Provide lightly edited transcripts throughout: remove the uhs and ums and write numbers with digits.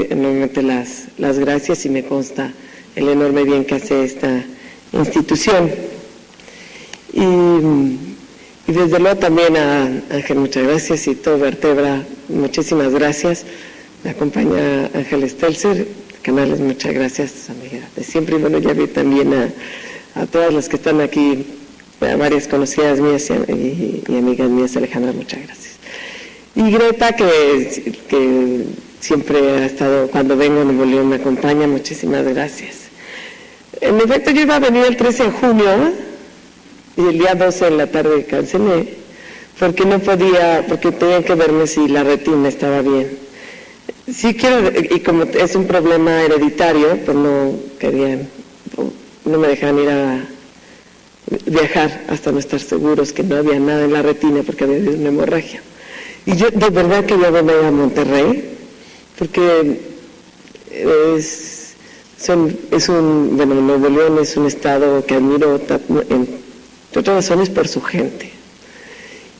doy enormemente las gracias y me consta el enorme bien que hace esta institución. Y desde luego también a Ángel, muchas gracias, y todo Vertebra, muchísimas gracias. Me acompaña Ángel Stelzer, Canales, muchas gracias, amiga de siempre. Y bueno, ya vi también a todas las que están aquí, a varias conocidas mías y amigas mías. Alejandra, muchas gracias. Y Greta, que siempre ha estado, cuando vengo a Nuevo León me acompaña, muchísimas gracias. En efecto, yo iba a venir el 13 de junio y el día 12 de la tarde cancelé, porque no podía, porque tenían que verme si la retina estaba bien. Sí quiero, y como es un problema hereditario, pues no me dejaban ir a viajar hasta no estar seguros que no había nada en la retina porque había habido una hemorragia. Y yo de verdad quería venir a Monterrey, porque Nuevo León es un estado que admiro, entre otras razones, por su gente.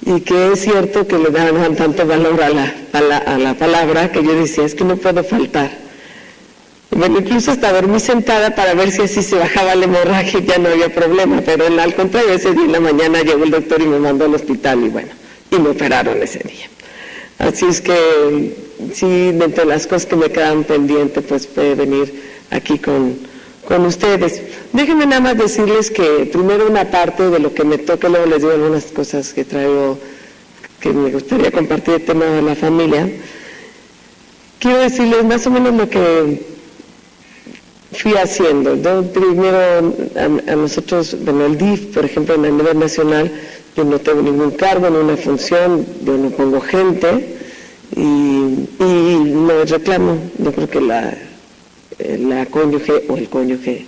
Y que es cierto que le daban tanto valor a la palabra que yo decía, es que no puedo faltar. Bueno, incluso hasta dormí sentada para ver si así se bajaba la hemorragia y ya no había problema, pero al contrario, ese día en la mañana llegó el doctor y me mandó al hospital y me operaron ese día. Así es que sí, dentro de las cosas que me quedan pendientes, pues puede venir aquí con ustedes. Déjenme nada más decirles que primero una parte de lo que me toca, luego les digo algunas cosas que traigo, que me gustaría compartir el tema de la familia. Quiero decirles más o menos lo que fui haciendo. Primero a nosotros, el DIF, por ejemplo, a nivel nacional, yo no tengo ningún cargo, ni una función, yo no pongo gente y no reclamo. Yo creo que la cónyuge o el cónyuge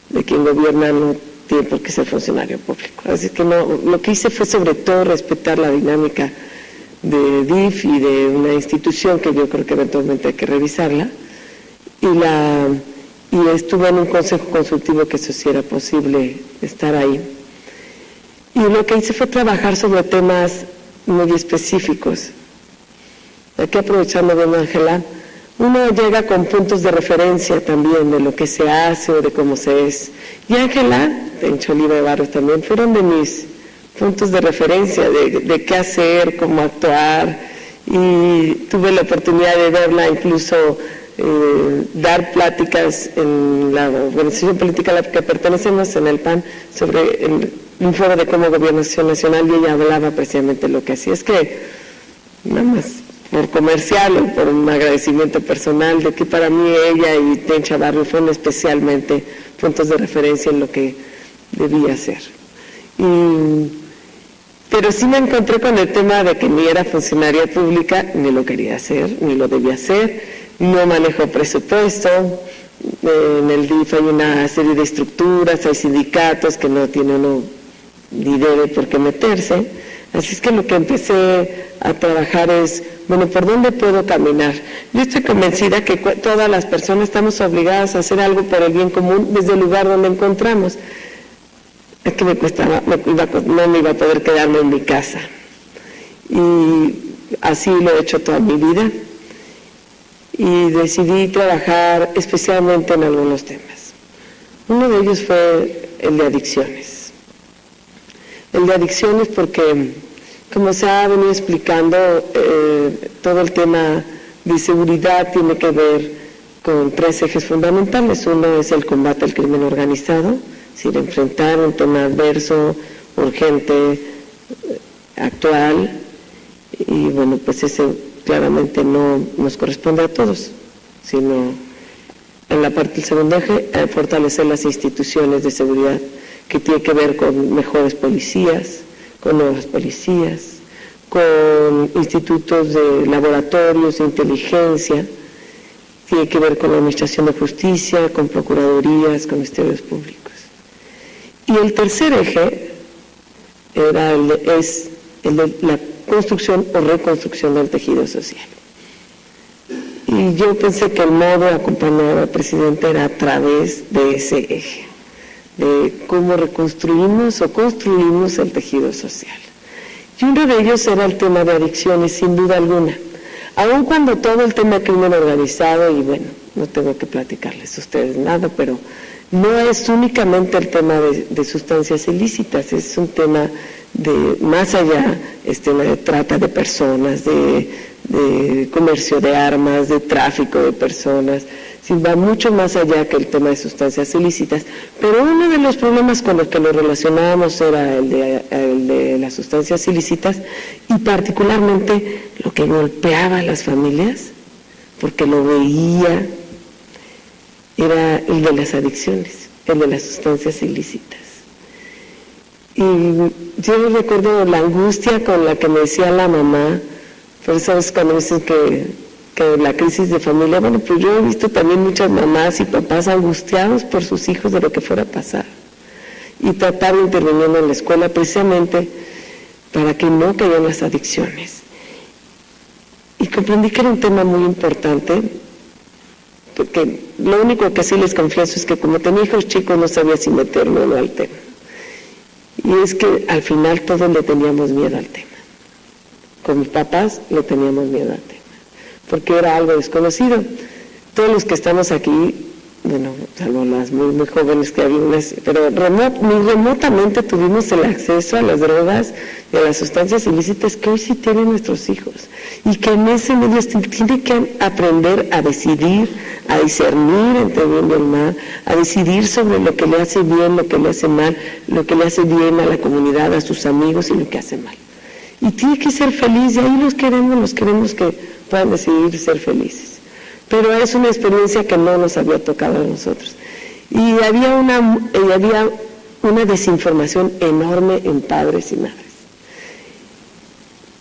de quien gobierna no tiene por qué ser funcionario público. Así que no, lo que hice fue sobre todo respetar la dinámica de DIF y de una institución que yo creo que eventualmente hay que revisarla, y estuve en un consejo consultivo que eso sí era posible estar ahí. Y lo que hice fue trabajar sobre temas muy específicos. Aquí aprovechando bien, Ángela, uno llega con puntos de referencia también de lo que se hace o de cómo se es. Y Ángela, en Oliva de Barros también, fueron de mis puntos de referencia de qué hacer, cómo actuar, y tuve la oportunidad de verla incluso dar pláticas en la organización política a la que pertenecemos, en el PAN, sobre un foro de cómo gobernación nacional, y ella hablaba precisamente lo que hacía. Es que, nada más, por comercial o por un agradecimiento personal, de que para mí ella y Tencha Barrio fueron especialmente puntos de referencia en lo que debía hacer. Pero sí me encontré con el tema de que ni era funcionaria pública, ni lo quería hacer, ni lo debía hacer, no manejo presupuesto. En el DIF hay una serie de estructuras, hay sindicatos que no tiene uno ni debe por qué meterse. Así es que lo que empecé a trabajar es, ¿por dónde puedo caminar? Yo estoy convencida que todas las personas estamos obligadas a hacer algo por el bien común desde el lugar donde encontramos. Es que no me iba a poder quedarme en mi casa. Y así lo he hecho toda mi vida. Y decidí trabajar especialmente en algunos temas. Uno de ellos fue el de adicciones. El de adicciones porque, como se ha venido explicando, todo el tema de seguridad tiene que ver con 3 ejes fundamentales. Uno es el combate al crimen organizado, es decir, enfrentar un tema adverso, urgente, actual, y pues ese claramente no nos corresponde a todos, sino en la parte del segundo eje, fortalecer las instituciones de seguridad, que tiene que ver con mejores policías, con nuevas policías, con institutos de laboratorios de inteligencia, tiene que ver con la administración de justicia, con procuradurías, con ministerios públicos. Y el tercer eje es el de la construcción o reconstrucción del tejido social. Y yo pensé que el modo de acompañar al presidente era a través de ese eje, de cómo reconstruimos o construimos el tejido social. Y uno de ellos era el tema de adicciones, sin duda alguna. Aun cuando todo el tema de crimen organizado, y bueno, no tengo que platicarles a ustedes nada, pero no es únicamente el tema de sustancias ilícitas, es un tema de más allá, de trata de personas, de comercio de armas, de tráfico de personas, sí, va mucho más allá que el tema de sustancias ilícitas. Pero uno de los problemas con los que lo relacionábamos era el de las sustancias ilícitas, y particularmente lo que golpeaba a las familias, porque lo veía, era el de las adicciones, el de las sustancias ilícitas. Y yo recuerdo la angustia con la que me decía la mamá, por eso es cuando dicen que la crisis de familia, bueno, pues yo he visto también muchas mamás y papás angustiados por sus hijos de lo que fuera a pasar, y tratar de intervenir en la escuela precisamente para que no caigan las adicciones. Y comprendí que era un tema muy importante, porque lo único que sí les confieso es que como tenía hijos chicos no sabía si meterme o no al tema. Y es que al final todos le teníamos miedo al tema. Con mis papás le teníamos miedo al tema, porque era algo desconocido. Todos los que estamos aquí, bueno, salvo las muy jóvenes que había, pero muy remotamente tuvimos el acceso a las drogas y a las sustancias ilícitas que hoy sí tienen nuestros hijos, y que en ese medio tienen que aprender a decidir, a discernir entre el bien y el mal, a decidir sobre lo que le hace bien, lo que le hace mal, lo que le hace bien a la comunidad, a sus amigos, y lo que hace mal. Y tiene que ser feliz, y ahí los queremos que puedan decidir ser felices. Pero es una experiencia que no nos había tocado a nosotros. Y había una desinformación enorme en padres y madres.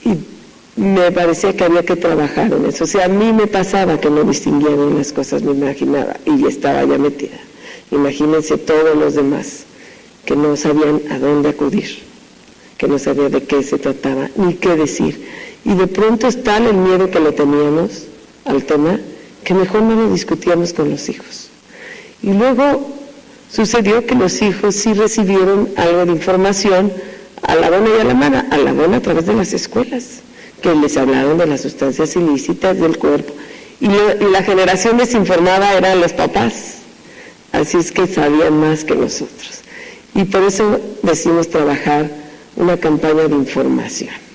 Y me parecía que había que trabajar en eso. O sea, a mí me pasaba que no distinguía bien las cosas, me imaginaba, y estaba ya metida. Imagínense todos los demás que no sabían a dónde acudir, que no sabían de qué se trataba, ni qué decir. Y de pronto es tal el miedo que le teníamos al tema, que mejor no lo discutíamos con los hijos. Y luego sucedió que los hijos sí recibieron algo de información a la buena y a la mala, a la buena a través de las escuelas, que les hablaron de las sustancias ilícitas del cuerpo. Y la generación desinformada eran los papás, así es que sabían más que nosotros. Y por eso decidimos trabajar una campaña de información.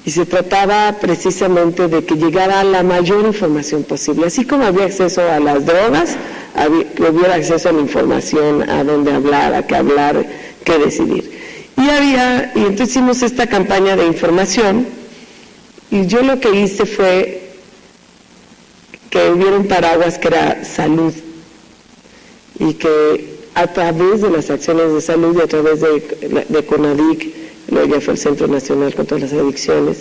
Y se trataba precisamente de que llegara la mayor información posible. Así como había acceso a las drogas, que hubiera acceso a la información, a dónde hablar, a qué hablar, qué decidir. Y entonces hicimos esta campaña de información, y yo lo que hice fue que hubiera un paraguas que era salud, y que a través de las acciones de salud y a través de CONADIC, luego ya fue el Centro Nacional contra las Adicciones,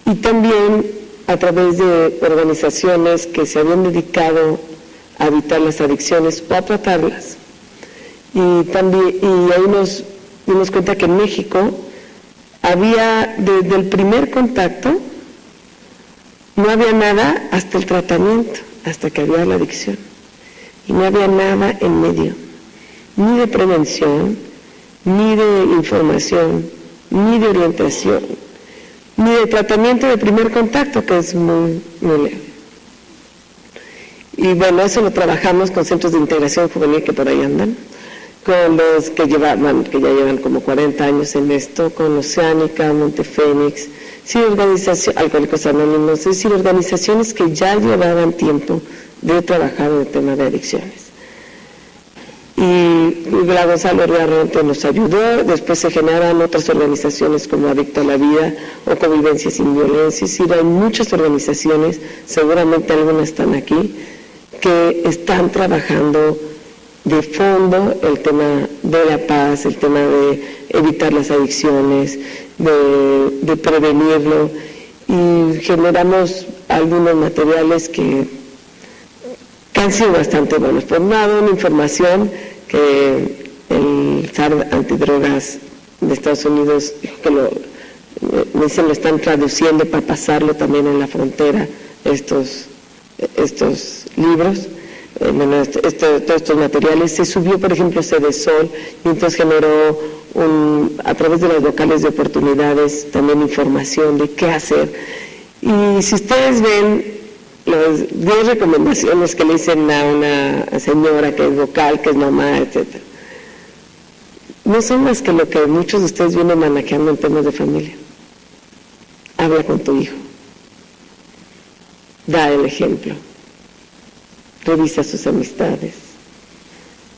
y también a través de organizaciones que se habían dedicado a evitar las adicciones o a tratarlas. Y ahí nos dimos cuenta que en México había, desde el primer contacto, no había nada hasta el tratamiento, hasta que había la adicción. Y no había nada en medio, ni de prevención, ni de información, ni de orientación, ni de tratamiento de primer contacto, que es muy leve. Y bueno, eso lo trabajamos con centros de integración juvenil que por ahí andan, con los que ya llevan como 40 años en esto, con Oceánica, Montefénix, Alcohólicos Anónimos, es decir, organizaciones que ya llevaban tiempo de trabajar en el tema de adicciones. Y la Gonzalo Riarronte nos ayudó, después se generan otras organizaciones como Adicto a la Vida o Convivencia sin Violencia, es decir, hay muchas organizaciones, seguramente algunas están aquí, que están trabajando de fondo el tema de la paz, el tema de evitar las adicciones, de prevenirlo, y generamos algunos materiales que han sido bastante buenos. Por un lado, una información que el SAR Antidrogas de Estados Unidos dijo que lo están traduciendo para pasarlo también en la frontera, estos libros, todos estos materiales. Se subió, por ejemplo, Cedesol, y entonces generó a través de los locales de oportunidades también información de qué hacer. Y si ustedes ven las 10 recomendaciones que le dicen a una señora que es vocal, que es mamá, etc., no son más que lo que muchos de ustedes vienen manejando en temas de familia. Habla con tu hijo, da el ejemplo, revisa sus amistades.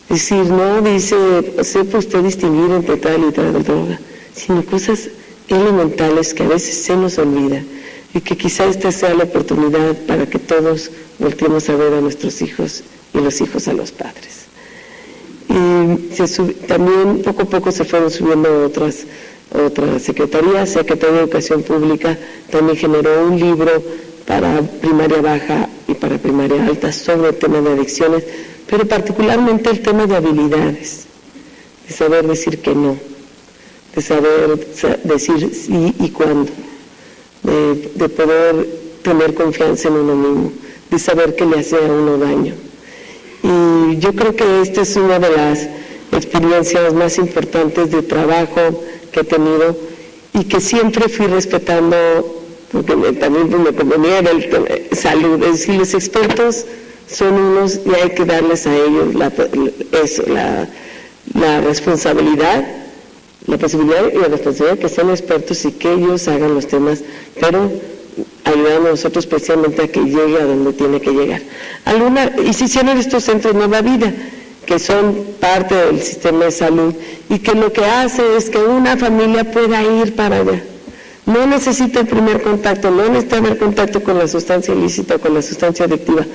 Es decir, no dice, sepa usted distinguir entre tal y tal droga, sino cosas elementales que a veces se nos olvida, y que quizá esta sea la oportunidad para que todos volteemos a ver a nuestros hijos y los hijos a los padres. Y también poco a poco se fueron subiendo otras secretarías. Secretaría de Educación Pública también generó un libro para primaria baja y para primaria alta sobre el tema de adicciones, pero particularmente el tema de habilidades, de saber decir que no, de saber decir sí y cuándo, de poder tener confianza en uno mismo, de saber que le hace a uno daño. Y yo creo que esta es una de las experiencias más importantes de trabajo que he tenido y que siempre fui respetando, porque también me convenía era el tema de salud. Es decir, los expertos son unos y hay que darles a ellos la responsabilidad, la posibilidad y la responsabilidad que sean expertos y que ellos hagan los temas, pero ayudando a nosotros precisamente a que llegue a donde tiene que llegar. Y se hicieron estos centros Nueva Vida, que son parte del sistema de salud y que lo que hace es que una familia pueda ir para allá. No necesita el primer contacto, no necesita haber contacto con la sustancia ilícita o con la sustancia adictiva.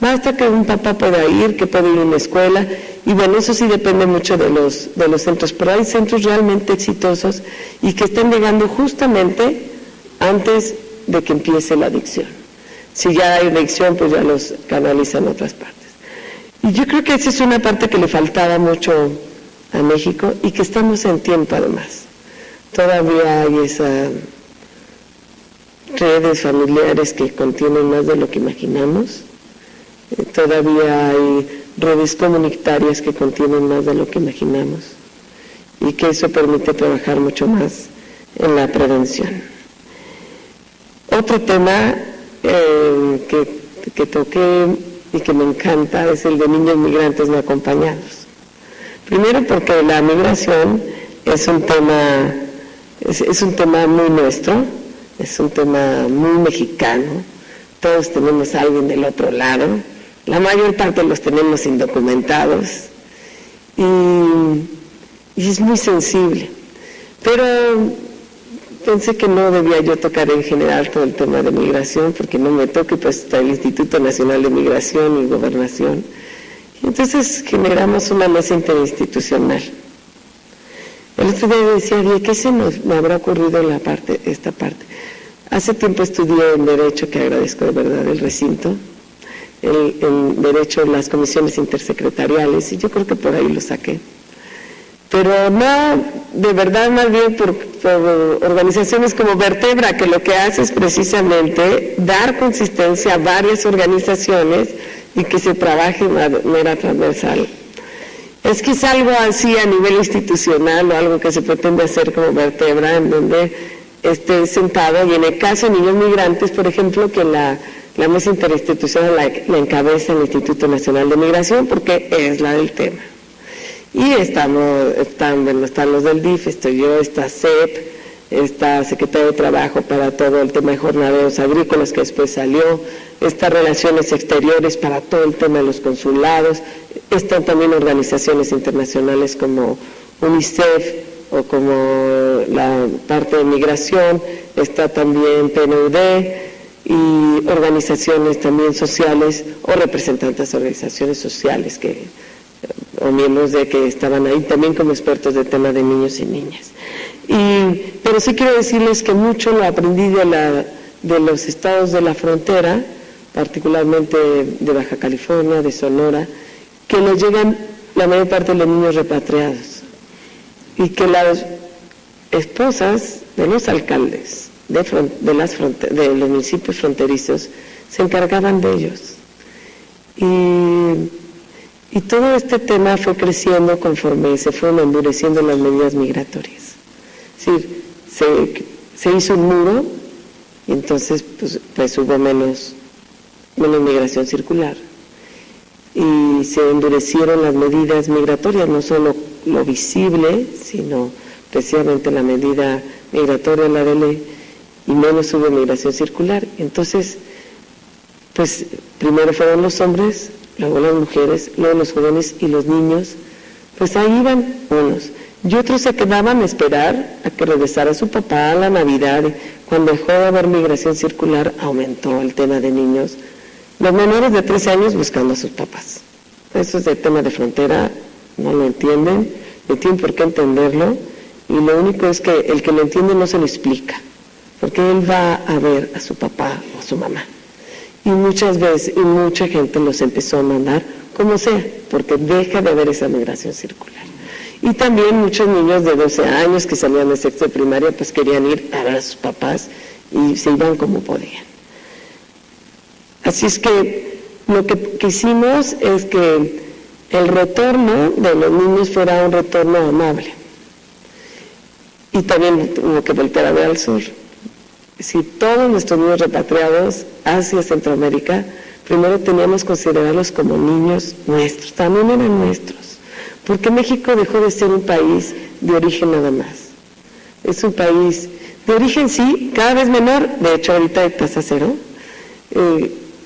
Basta que un papá pueda ir, que pueda ir a una escuela, y bueno, eso sí depende mucho de los centros, pero hay centros realmente exitosos y que están llegando justamente antes de que empiece la adicción. Si ya hay adicción, pues ya los canalizan a otras partes. Y yo creo que esa es una parte que le faltaba mucho a México y que estamos en tiempo además. Todavía hay esas redes familiares que contienen más de lo que imaginamos. Todavía hay redes comunitarias que contienen más de lo que imaginamos. Y que eso permite trabajar mucho más en la prevención. Otro tema que toqué y que me encanta es el de niños migrantes no acompañados. Primero porque la migración es un tema muy nuestro, es un tema muy mexicano. Todos tenemos a alguien del otro lado, la mayor parte los tenemos indocumentados y es muy sensible. Pero pensé que no debía yo tocar en general todo el tema de migración, porque no me toque, pues está el Instituto Nacional de Migración y Gobernación. Y entonces generamos una mesa interinstitucional. El otro día decía, ¿qué se me habrá ocurrido en esta parte? Hace tiempo estudié en Derecho, que agradezco de verdad el recinto, en Derecho, las comisiones intersecretariales, y yo creo que por ahí lo saqué. Pero no, de verdad, más bien por organizaciones como Vertebra, que lo que hace es precisamente dar consistencia a varias organizaciones y que se trabaje de manera transversal. Es que es algo así a nivel institucional o algo que se pretende hacer como Vertebra, en donde esté sentado, y en el caso de niños migrantes, por ejemplo, que la mesa interinstitucional la encabeza el Instituto Nacional de Migración, porque es la del tema. Y están los del DIF, estoy yo, está CEP, está Secretario de Trabajo para todo el tema de jornaleros agrícolas que después salió, está Relaciones Exteriores para todo el tema de los consulados, están también organizaciones internacionales como UNICEF o como la parte de migración, está también PNUD y organizaciones también sociales o representantes de organizaciones sociales o miembros de que estaban ahí también como expertos de tema de niños y niñas. Pero sí quiero decirles que mucho lo aprendí de los estados de la frontera, particularmente de Baja California, de Sonora, que nos llegan la mayor parte de los niños repatriados y que las esposas de los alcaldes de los municipios fronterizos se encargaban de ellos. Y todo este tema fue creciendo conforme se fueron endureciendo las medidas migratorias. Es decir, se hizo un muro y entonces pues hubo menos migración circular. Y se endurecieron las medidas migratorias, no solo lo visible, sino precisamente la medida migratoria, la de ley, y menos hubo migración circular. Entonces, pues primero fueron los hombres, luego las mujeres, luego los jóvenes y los niños, pues ahí iban unos. Y otros se quedaban a esperar a que regresara su papá a la Navidad. Cuando dejó de haber migración circular, aumentó el tema de niños. Los menores de 13 años buscando a sus papás. Eso es el tema de frontera, no lo entienden, no tienen por qué entenderlo, y lo único es que el que lo entiende no se lo explica, porque él va a ver a su papá o a su mamá. Y muchas veces, y mucha gente los empezó a mandar como sea, porque deja de haber esa migración circular. Y también muchos niños de 12 años que salían de sexto de primaria, pues querían ir a ver a sus papás y se iban como podían. Así es que lo que quisimos es que el retorno de los niños fuera un retorno amable. Y también hubo que voltear a ver al sur. Si todos nuestros niños repatriados hacia Centroamérica, primero teníamos que considerarlos como niños nuestros, también eran nuestros. Porque México dejó de ser un país de origen nada más. Es un país de origen, sí, cada vez menor, de hecho ahorita hay tasa cero,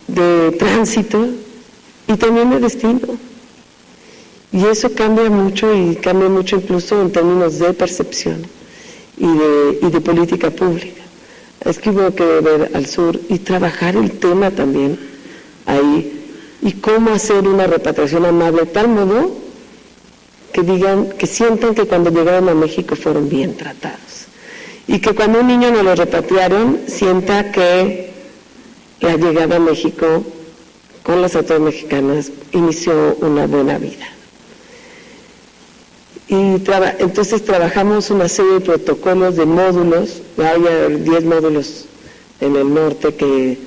de tránsito y también de destino. Y eso cambia mucho, y cambia mucho incluso en términos de percepción y de política pública. Es que hubo que ver al sur y trabajar el tema también ahí, y cómo hacer una repatriación amable de tal modo que digan, que sientan que cuando llegaron a México fueron bien tratados, y que cuando un niño no lo repatriaron sienta que la llegada a México con las autoridades mexicanas inició una buena vida. Y entonces trabajamos una serie de protocolos de módulos, hay 10 módulos en el norte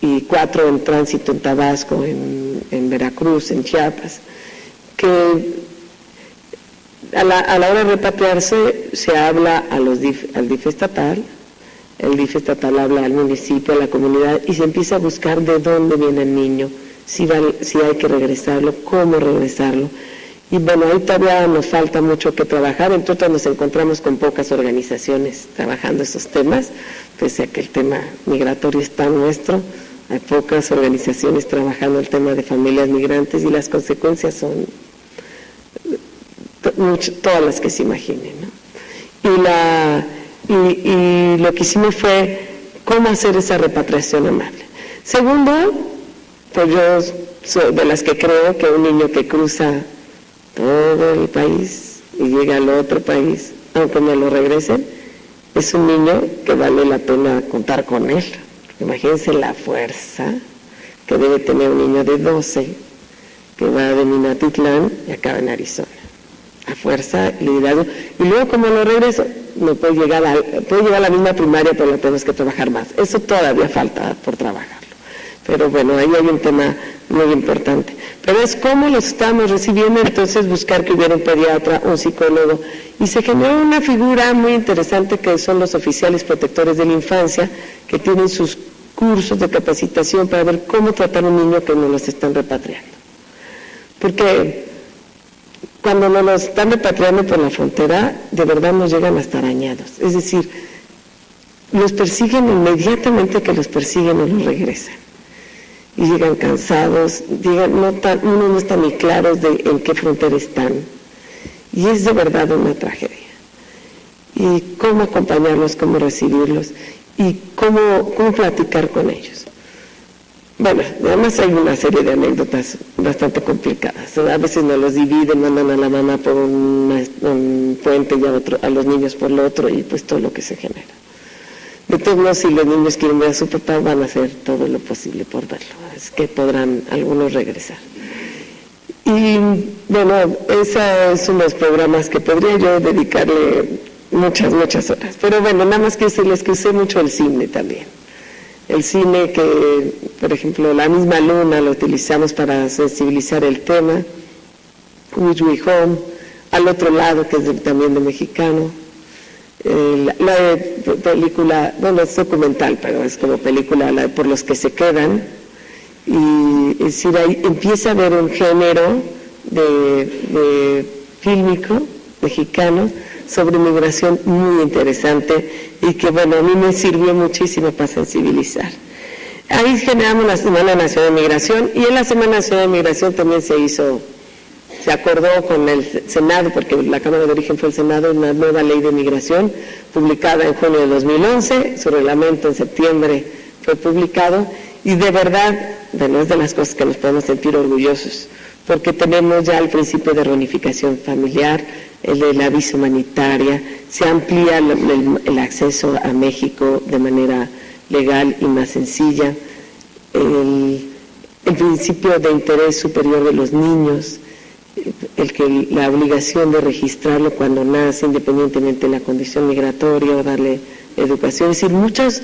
y 4 en tránsito en Tabasco, en Veracruz, en Chiapas, que a la hora de repatriarse se habla al DIF estatal, el DIF estatal habla al municipio, a la comunidad, y se empieza a buscar de dónde viene el niño, si hay que regresarlo, cómo regresarlo. Y bueno, ahí todavía nos falta mucho que trabajar, entre otras nos encontramos con pocas organizaciones trabajando esos temas, pese a que el tema migratorio es tan nuestro, hay pocas organizaciones trabajando el tema de familias migrantes, y las consecuencias son todas las que se imaginen, ¿no? Y lo que hicimos fue cómo hacer esa repatriación amable. Segundo, pues yo soy de las que creo que un niño que cruza todo el país y llega al otro país, aunque no lo regresen, es un niño que vale la pena contar con él. Imagínense la fuerza que debe tener un niño de 12 que va de Minatitlán y acaba en Arizona. A fuerza, liderazgo, y luego como lo regreso, no puede llegar a la misma primaria, pero lo tenemos que trabajar más. Eso todavía falta por trabajarlo. Pero bueno, ahí hay un tema muy importante. Pero es cómo los estamos recibiendo, entonces buscar que hubiera un pediatra, un psicólogo, y se generó una figura muy interesante que son los oficiales protectores de la infancia, que tienen sus cursos de capacitación para ver cómo tratar a un niño que no los están repatriando. Porque cuando nos los están repatriando por la frontera, de verdad nos llegan hasta arañados. Es decir, los persiguen inmediatamente que los persiguen o los regresan. Y llegan cansados, uno no está ni claros de en qué frontera están. Y es de verdad una tragedia. Y cómo acompañarlos, cómo recibirlos y cómo platicar con ellos. Bueno, además hay una serie de anécdotas bastante complicadas. A veces nos los dividen, mandan a la mamá por un puente y a los niños por el otro, y pues todo lo que se genera. De todos modos, si los niños quieren ver a su papá, van a hacer todo lo posible por verlo. Es que podrán algunos regresar. Y bueno, esos son los programas que podría yo dedicarle muchas horas. Pero bueno, nada más que decirles que usé mucho el cine también. El cine que, por ejemplo, La misma luna lo utilizamos para sensibilizar el tema, Which Way Home, Al otro lado, que es también de mexicano, La película, bueno, es documental, pero es como película, la de Por los que se quedan, y es decir, ahí empieza a haber un género de fílmico mexicano sobre migración muy interesante y que, bueno, a mí me sirvió muchísimo para sensibilizar. Ahí generamos la Semana Nacional de Migración, y en la Semana Nacional de Migración también se acordó con el Senado, porque la Cámara de Origen fue el Senado, una nueva ley de migración publicada en junio de 2011, su reglamento en septiembre fue publicado, y de verdad, bueno, es de las cosas que nos podemos sentir orgullosos, porque tenemos ya el principio de reunificación familiar, el de la visa humanitaria, se amplía el acceso a México de manera legal y más sencilla, el principio de interés superior de los niños, la obligación de registrarlo cuando nace, independientemente de la condición migratoria, o darle educación. Es decir, muchos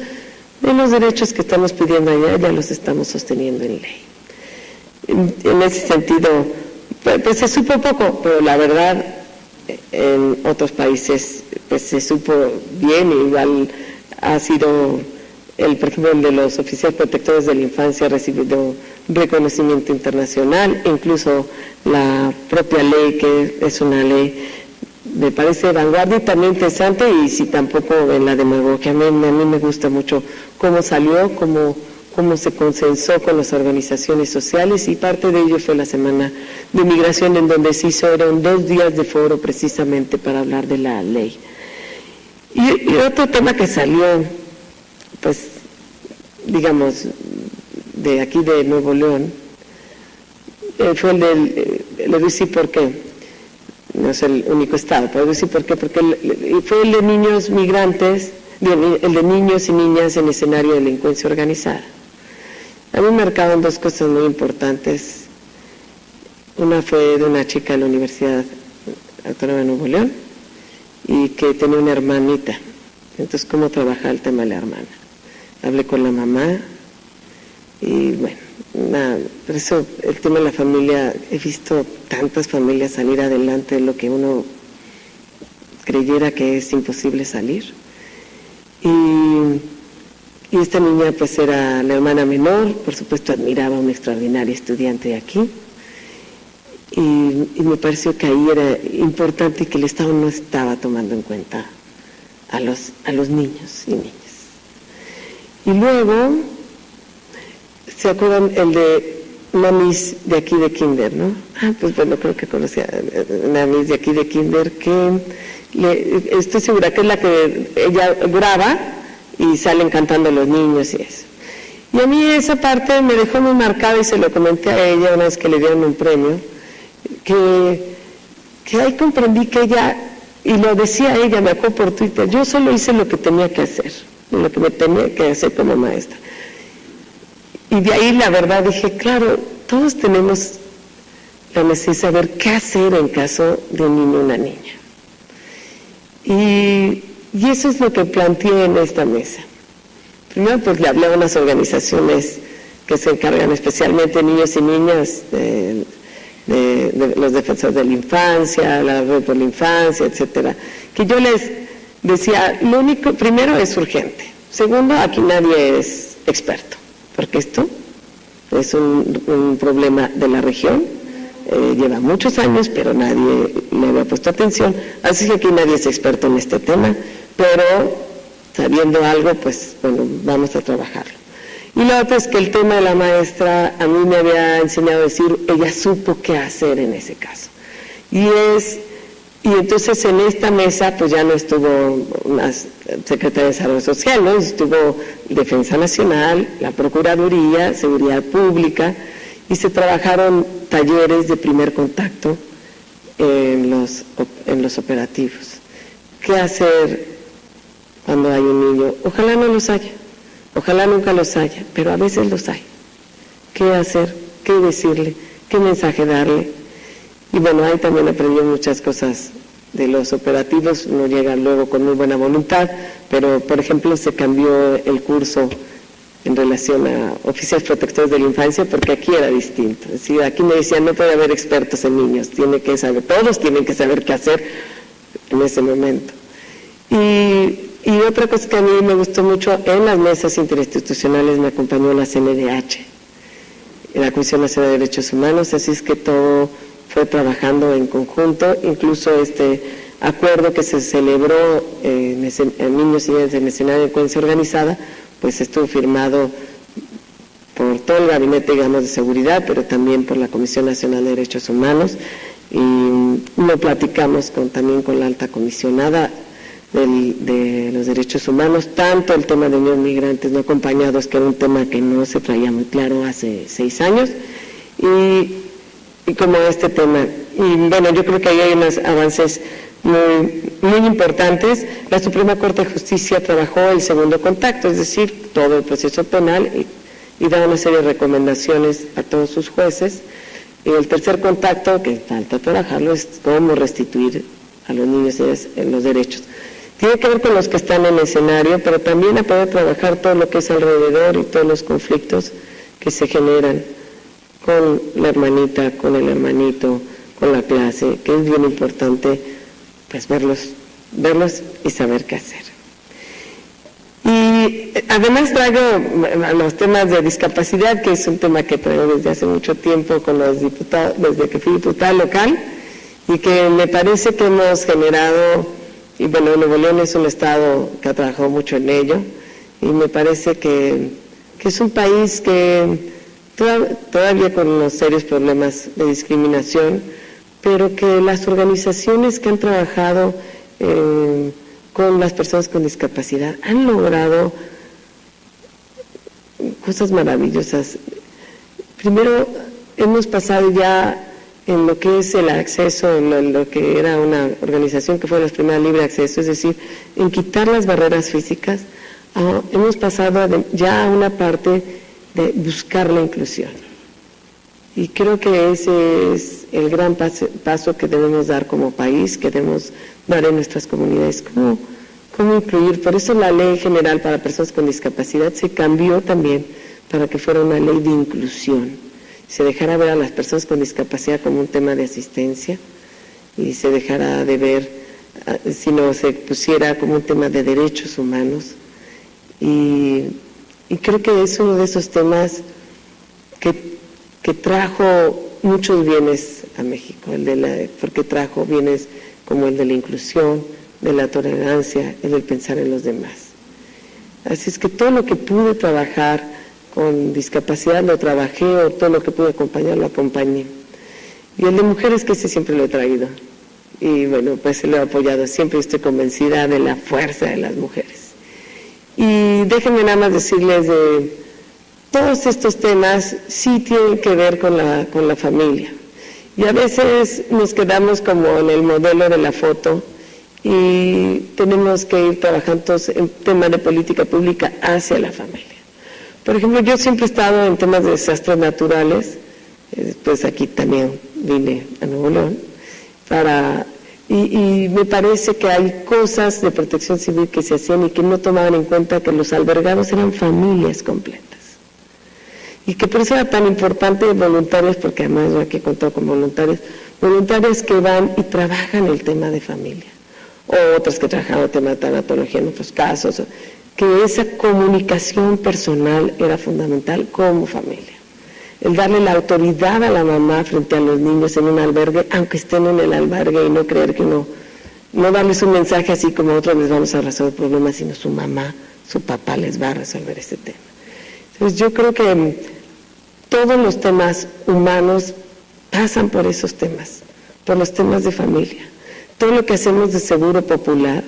de los derechos que estamos pidiendo allá ya los estamos sosteniendo en ley. En ese sentido, pues se supo poco, pero la verdad, en otros países pues se supo bien, y igual ha sido, por ejemplo, el de los oficiales protectores de la infancia ha recibido reconocimiento internacional, incluso la propia ley, que es una ley, me parece de vanguardia y también interesante, y si tampoco en la demagogia, a mí me gusta mucho cómo salió, cómo se consensó con las organizaciones sociales, y parte de ello fue la Semana de Migración, en donde se hicieron 2 días de foro precisamente para hablar de la ley. Y otro tema que salió, pues, digamos, de aquí de Nuevo León, fue el del, le voy a decir por qué, no es el único estado, pero voy a decir por qué, porque fue el de niños migrantes, el de niños y niñas en escenario de delincuencia organizada. A mí me marcaron 2 cosas muy importantes. Una fue de una chica de la Universidad Autónoma de Nuevo León, y que tenía una hermanita. Entonces, ¿cómo trabajar el tema de la hermana? Hablé con la mamá, y bueno, por eso el tema de la familia, he visto tantas familias salir adelante de lo que uno creyera que es imposible salir. Y esta niña pues era la hermana menor, por supuesto admiraba a una extraordinaria estudiante de aquí, y me pareció que ahí era importante que el Estado no estaba tomando en cuenta a los niños y niñas. Y luego, ¿se acuerdan el de una Miss de aquí de Kinder, no? Pues bueno, creo que conocía una Miss de aquí de Kinder que estoy segura que es la que ella graba y salen cantando los niños y eso. Y a mí esa parte me dejó muy marcada, y se lo comenté a ella una vez que le dieron un premio, que ahí comprendí que ella, y lo decía ella, me acuerdo por Twitter, yo solo hice lo que tenía que hacer, lo que me tenía que hacer como maestra. Y de ahí la verdad dije, claro, todos tenemos la necesidad de saber qué hacer en caso de un niño o una niña. Y eso es lo que planteé en esta mesa. Primero, pues le hablé a unas organizaciones que se encargan especialmente de niños y niñas, de los defensores de la infancia, la red por la infancia, etcétera, que yo les decía, lo único, primero es urgente. Segundo, aquí nadie es experto, porque esto es un problema de la región, lleva muchos años, pero nadie le había puesto atención, así que aquí nadie es experto en este tema, pero sabiendo algo, pues bueno, vamos a trabajarlo. Y lo otro es que el tema de la maestra, a mí me había enseñado a decir, ella supo qué hacer en ese caso. Y entonces en esta mesa, pues ya no estuvo una Secretaría de Desarrollo Social, ¿no? Estuvo Defensa Nacional, la Procuraduría, Seguridad Pública, y se trabajaron talleres de primer contacto en los operativos. ¿Qué hacer cuando hay un niño? Ojalá no los haya, ojalá nunca los haya, pero a veces los hay. ¿Qué hacer? ¿Qué decirle? ¿Qué mensaje darle? Y bueno, ahí también aprendí muchas cosas de los operativos, uno llega luego con muy buena voluntad, pero por ejemplo se cambió el curso en relación a oficiales protectores de la infancia, porque aquí era distinto. Es decir, aquí me decían, no puede haber expertos en niños, todos tienen que saber qué hacer en ese momento. Y otra cosa que a mí me gustó mucho, en las mesas interinstitucionales me acompañó la CNDH, la Comisión Nacional de Derechos Humanos, así es que todo fue trabajando en conjunto, incluso este acuerdo que se celebró en Niños y Niñas en escenario de delincuencia organizada, pues estuvo firmado por todo el gabinete, digamos, de seguridad, pero también por la Comisión Nacional de Derechos Humanos, y lo platicamos también con la alta comisionada de los derechos humanos, tanto el tema de niños migrantes no acompañados, que era un tema que no se traía muy claro hace 6 años, y como este tema. Y bueno, yo creo que ahí hay unos avances muy importantes. La Suprema Corte de Justicia trabajó el segundo contacto, es decir, todo el proceso penal, y da una serie de recomendaciones a todos sus jueces. Y el tercer contacto, que falta trabajarlo, es cómo restituir a los niños los derechos. Tiene que ver con los que están en el escenario, pero también a poder trabajar todo lo que es alrededor y todos los conflictos que se generan con la hermanita, con el hermanito, con la clase, que es bien importante pues verlos y saber qué hacer. Y además traigo los temas de discapacidad, que es un tema que traigo desde hace mucho tiempo con los diputados, desde que fui diputada local, y que me parece que hemos generado. Y bueno, Nuevo León es un estado que ha trabajado mucho en ello, y me parece que es un país que todavía con unos serios problemas de discriminación, pero que las organizaciones que han trabajado con las personas con discapacidad han logrado cosas maravillosas. Primero, hemos pasado ya en lo que es el acceso, en lo que era una organización que fue la primera libre acceso, es decir, en quitar las barreras físicas, hemos pasado ya a una parte de buscar la inclusión. Y creo que ese es el gran paso que debemos dar como país, que debemos dar en nuestras comunidades, cómo incluir. Por eso la Ley General para Personas con Discapacidad se cambió también para que fuera una ley de inclusión. Se dejara ver a las personas con discapacidad como un tema de asistencia, y se dejara de ver, sino se pusiera como un tema de derechos humanos. Y creo que es uno de esos temas que trajo muchos bienes a México, porque trajo bienes como el de la inclusión, de la tolerancia, el del pensar en los demás. Así es que todo lo que pude trabajar con discapacidad lo trabajé, o todo lo que pude acompañar lo acompañé. Y el de mujeres, que ese siempre lo he traído, y bueno, pues lo he apoyado siempre, estoy convencida de la fuerza de las mujeres. Y déjenme nada más decirles de todos estos temas sí tienen que ver con la familia, y a veces nos quedamos como en el modelo de la foto, y tenemos que ir trabajando en temas de política pública hacia la familia. Por ejemplo, yo siempre he estado en temas de desastres naturales, pues aquí también vine a Nuevo León, y me parece que hay cosas de protección civil que se hacían y que no tomaban en cuenta que los albergados eran familias completas. Y que por eso era tan importante voluntarios, porque además yo aquí he contado con voluntarios que van y trabajan el tema de familia, o otros que trabajan el tema de tanatología en otros casos, que esa comunicación personal era fundamental como familia. El darle la autoridad a la mamá frente a los niños en un albergue, aunque estén en el albergue, y no creer que no darles un mensaje así como otros les vamos a resolver problemas, sino su mamá, su papá les va a resolver este tema. Entonces yo creo que todos los temas humanos pasan por esos temas, por los temas de familia. Todo lo que hacemos de seguro popular,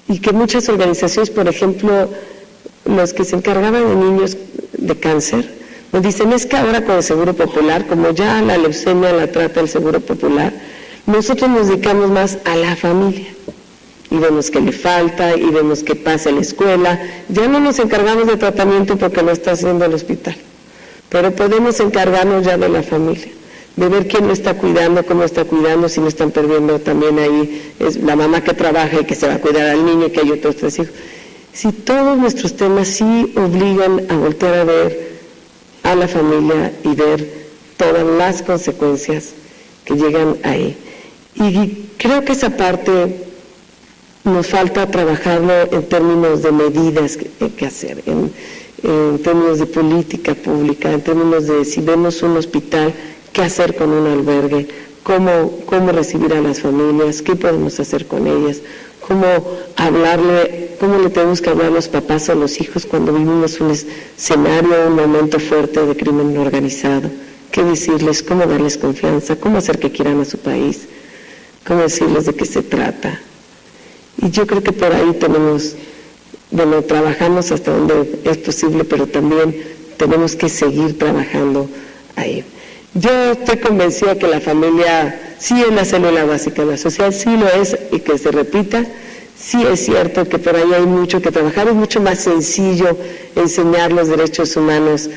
y que muchas organizaciones, por ejemplo, los que se encargaban de niños de cáncer, nos dicen, es que ahora con el Seguro Popular, como ya la leucemia la trata el Seguro Popular, nosotros nos dedicamos más a la familia, y vemos que le falta, y vemos que pasa en la escuela, ya no nos encargamos de tratamiento porque lo está haciendo el hospital, pero podemos encargarnos ya de la familia, de ver quién lo está cuidando, cómo está cuidando, si no están perdiendo también ahí, es la mamá que trabaja y que se va a cuidar al niño, y que hay otros 3 hijos. Si todos nuestros temas sí obligan a voltear a ver a la familia y ver todas las consecuencias que llegan ahí. Y creo que esa parte nos falta trabajarlo en términos de medidas que hacer, en términos de política pública, en términos de si vemos un hospital, qué hacer con un albergue, cómo recibir a las familias, qué podemos hacer con ellas, cómo le tenemos que hablar a los papás o a los hijos cuando vivimos un escenario, un momento fuerte de crimen organizado, qué decirles, cómo darles confianza, cómo hacer que quieran a su país, cómo decirles de qué se trata. Y yo creo que por ahí trabajamos hasta donde es posible, pero también tenemos que seguir trabajando ahí. Yo estoy convencida que la familia sí es la célula básica de la sociedad, sí lo es, y que se repita. Sí es cierto que por ahí hay mucho que trabajar, es mucho más sencillo enseñar los derechos humanos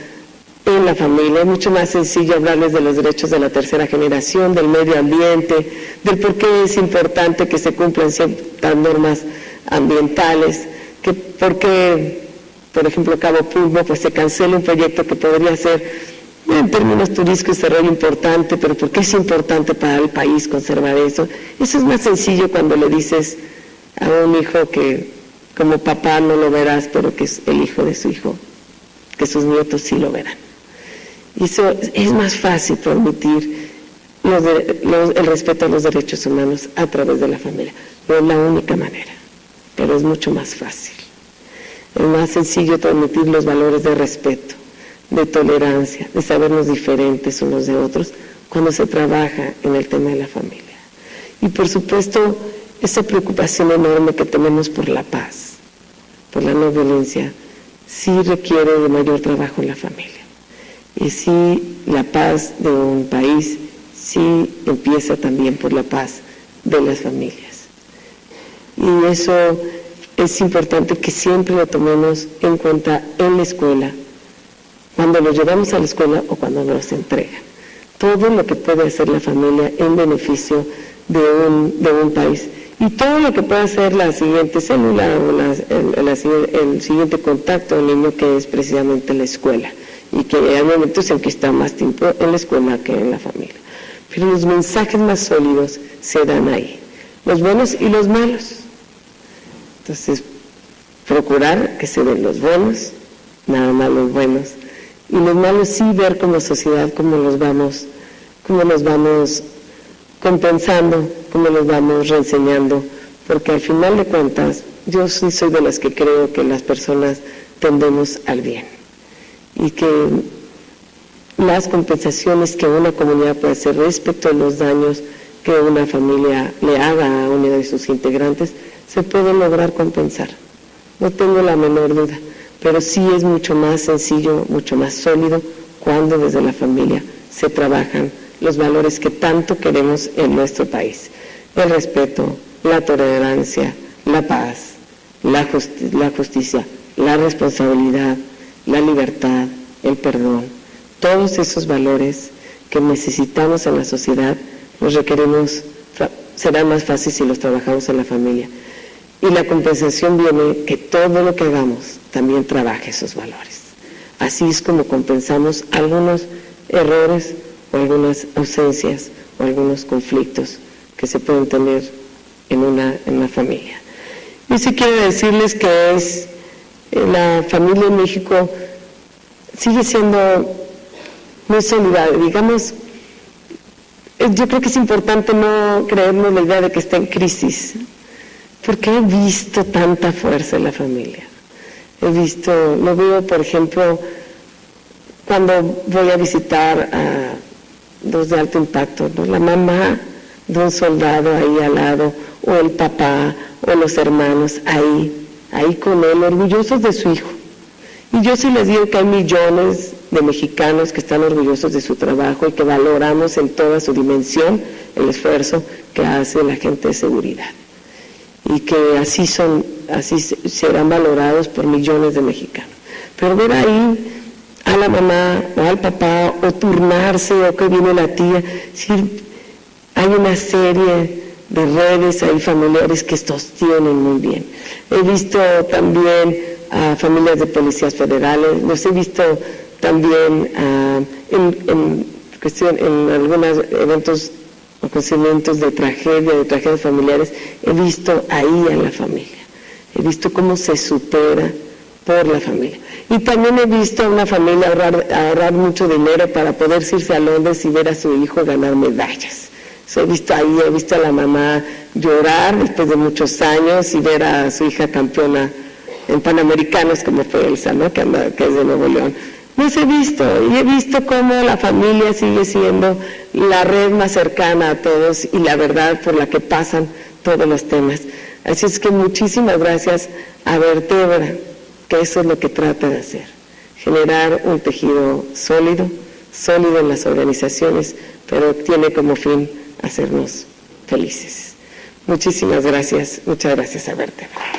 en la familia, es mucho más sencillo hablarles de los derechos de la tercera generación, del medio ambiente, del por qué es importante que se cumplan ciertas normas ambientales, que por qué, por ejemplo, Cabo Pulvo, pues se cancela un proyecto que podría ser en términos turísticos desarrollo importante, pero ¿por qué es importante para el país conservar eso? Eso es más sencillo cuando le dices a un hijo que como papá no lo verás, pero que es el hijo de su hijo, que sus nietos sí lo verán. Y eso es más fácil transmitir el respeto a los derechos humanos a través de la familia. No es la única manera, pero es mucho más fácil. Es más sencillo transmitir los valores de respeto, de tolerancia, de sabernos diferentes unos de otros, cuando se trabaja en el tema de la familia. Y por supuesto, esa preocupación enorme que tenemos por la paz, por la no violencia, sí requiere de mayor trabajo en la familia. Y sí, la paz de un país sí empieza también por la paz de las familias. Y eso es importante que siempre lo tomemos en cuenta en la escuela, cuando los llevamos a la escuela o cuando nos entregan. Todo lo que puede hacer la familia en beneficio de un país. Y todo lo que puede hacer la siguiente célula o el siguiente contacto del niño, que es precisamente la escuela. Y que hay momentos en que está más tiempo en la escuela que en la familia. Pero los mensajes más sólidos se dan ahí. Los buenos y los malos. Entonces, procurar que se den los buenos, nada más los buenos. Y los malos sí ver como sociedad cómo los vamos compensando, cómo los vamos reenseñando, porque al final de cuentas yo sí soy de las que creo que las personas tendemos al bien y que las compensaciones que una comunidad puede hacer respecto a los daños que una familia le haga a uno de sus integrantes se pueden lograr compensar, no tengo la menor duda. Pero sí es mucho más sencillo, mucho más sólido cuando desde la familia se trabajan los valores que tanto queremos en nuestro país. El respeto, la tolerancia, la paz, la justicia, la responsabilidad, la libertad, el perdón. Todos esos valores que necesitamos en la sociedad los requerimos, serán más fáciles si los trabajamos en la familia. Y la compensación viene que todo lo que hagamos también trabaje esos valores. Así es como compensamos algunos errores o algunas ausencias o algunos conflictos que se pueden tener en una familia. Yo sí quiero decirles que la familia en México sigue siendo muy solidaria. Digamos, yo creo que es importante no creernos la idea de que está en crisis, porque he visto tanta fuerza en la familia. Lo veo, por ejemplo, cuando voy a visitar a dos de alto impacto, ¿no? La mamá de un soldado ahí al lado, o el papá, o los hermanos ahí con él, orgullosos de su hijo. Y yo sí les digo que hay millones de mexicanos que están orgullosos de su trabajo y que valoramos en toda su dimensión el esfuerzo que hace la gente de seguridad. Y que así serán valorados por millones de mexicanos. Pero ver ahí a la mamá o al papá, o turnarse, o que viene la tía, es decir, hay una serie de redes ahí familiares que sostienen muy bien. He visto también a familias de policías federales, los he visto también en algunos eventos acontecimientos de tragedias familiares, he visto ahí a la familia, he visto cómo se supera por la familia. Y también he visto a una familia ahorrar mucho dinero para poder irse a Londres y ver a su hijo ganar medallas. He visto a la mamá llorar después de muchos años y ver a su hija campeona en Panamericanos, como fue Elsa, ¿no? que es de Nuevo León. Los he visto, y he visto cómo la familia sigue siendo la red más cercana a todos y la verdad por la que pasan todos los temas. Así es que muchísimas gracias a Vertebra, que eso es lo que trata de hacer, generar un tejido sólido en las organizaciones, pero tiene como fin hacernos felices. Muchísimas gracias, muchas gracias a Vertebra.